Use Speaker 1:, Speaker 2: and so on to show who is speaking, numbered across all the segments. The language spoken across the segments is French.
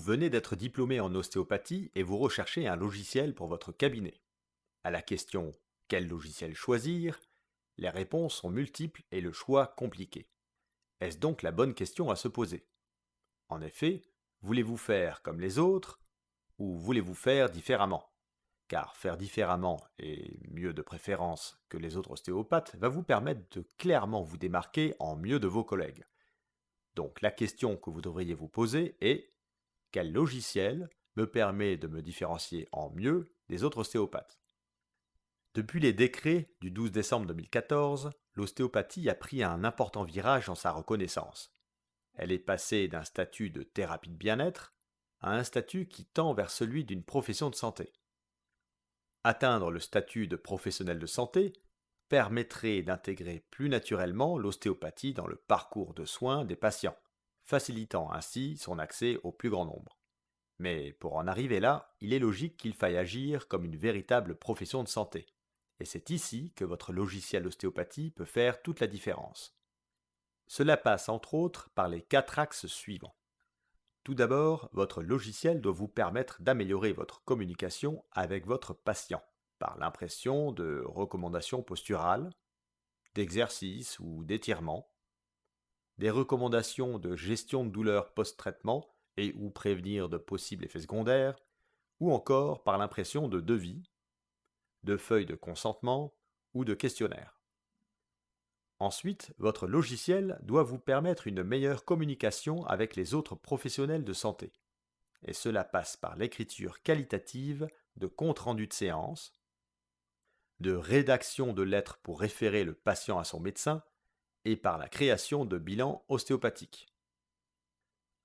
Speaker 1: venez d'être diplômé en ostéopathie et vous recherchez un logiciel pour votre cabinet. À la question quel logiciel choisir, les réponses sont multiples et le choix compliqué. Est-ce donc la bonne question à se poser? En effet, voulez-vous faire comme les autres ou voulez-vous faire différemment? Car faire différemment et mieux de préférence que les autres ostéopathes va vous permettre de clairement vous démarquer en mieux de vos collègues. Donc la question que vous devriez vous poser est: quel logiciel me permet de me différencier en mieux des autres ostéopathes? Depuis les décrets du 12 décembre 2014, l'ostéopathie a pris un important virage dans sa reconnaissance. Elle est passée d'un statut de thérapie de bien-être à un statut qui tend vers celui d'une profession de santé. Atteindre le statut de professionnel de santé permettrait d'intégrer plus naturellement l'ostéopathie dans le parcours de soins des patients, facilitant ainsi son accès au plus grand nombre. Mais pour en arriver là, il est logique qu'il faille agir comme une véritable profession de santé. Et c'est ici que votre logiciel ostéopathie peut faire toute la différence. Cela passe entre autres par les 4 axes suivants. Tout d'abord, votre logiciel doit vous permettre d'améliorer votre communication avec votre patient par l'impression de recommandations posturales, d'exercices ou d'étirements, des recommandations de gestion de douleur post-traitement et ou prévenir de possibles effets secondaires, ou encore par l'impression de devis, de feuilles de consentement ou de questionnaires. Ensuite, votre logiciel doit vous permettre une meilleure communication avec les autres professionnels de santé. Et cela passe par l'écriture qualitative de comptes rendus de séance, de rédaction de lettres pour référer le patient à son médecin et par la création de bilans ostéopathiques.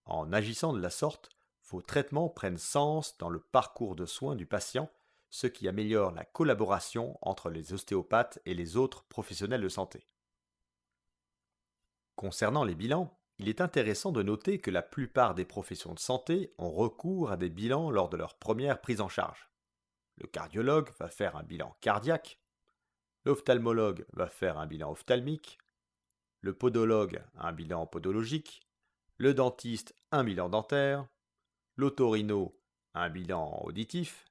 Speaker 1: En agissant de la sorte, vos traitements prennent sens dans le parcours de soins du patient, ce qui améliore la collaboration entre les ostéopathes et les autres professionnels de santé. Concernant les bilans, il est intéressant de noter que la plupart des professions de santé ont recours à des bilans lors de leur première prise en charge. Le cardiologue va faire un bilan cardiaque, l'ophtalmologue va faire un bilan ophtalmique, le podologue un bilan podologique, le dentiste un bilan dentaire, l'otorino un bilan auditif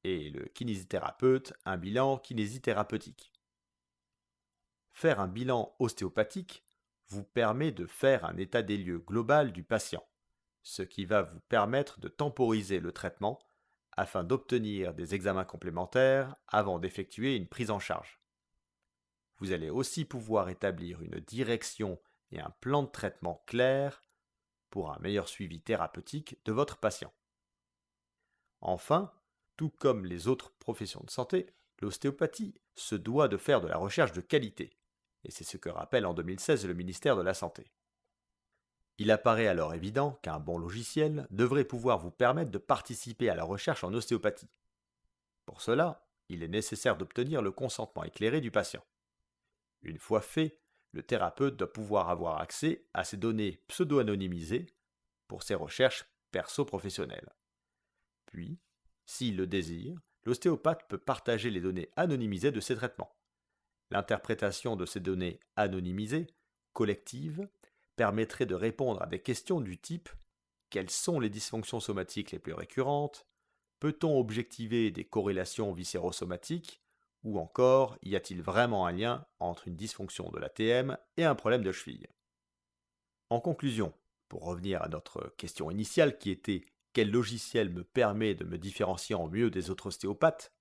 Speaker 1: et le kinésithérapeute un bilan kinésithérapeutique. Faire un bilan ostéopathique vous permet de faire un état des lieux global du patient, ce qui va vous permettre de temporiser le traitement afin d'obtenir des examens complémentaires avant d'effectuer une prise en charge. Vous allez aussi pouvoir établir une direction et un plan de traitement clair pour un meilleur suivi thérapeutique de votre patient. Enfin, tout comme les autres professions de santé, l'ostéopathie se doit de faire de la recherche de qualité, et c'est ce que rappelle en 2016 le ministère de la Santé. Il apparaît alors évident qu'un bon logiciel devrait pouvoir vous permettre de participer à la recherche en ostéopathie. Pour cela, il est nécessaire d'obtenir le consentement éclairé du patient. Une fois fait, le thérapeute doit pouvoir avoir accès à ces données pseudo-anonymisées pour ses recherches perso-professionnelles. Puis, s'il le désire, l'ostéopathe peut partager les données anonymisées de ses traitements. L'interprétation de ces données anonymisées, collectives, permettrait de répondre à des questions du type: quelles sont les dysfonctions somatiques les plus récurrentes? Peut-on objectiver des corrélations viscérosomatiques? Ou encore, y a-t-il vraiment un lien entre une dysfonction de l'ATM et un problème de cheville? En conclusion, pour revenir à notre question initiale qui était: quel logiciel me permet de me différencier en mieux des autres ostéopathes?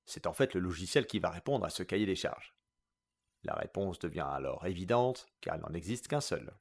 Speaker 1: C'est en fait le logiciel qui va répondre à ce cahier des charges. La réponse devient alors évidente car il n'en existe qu'un seul.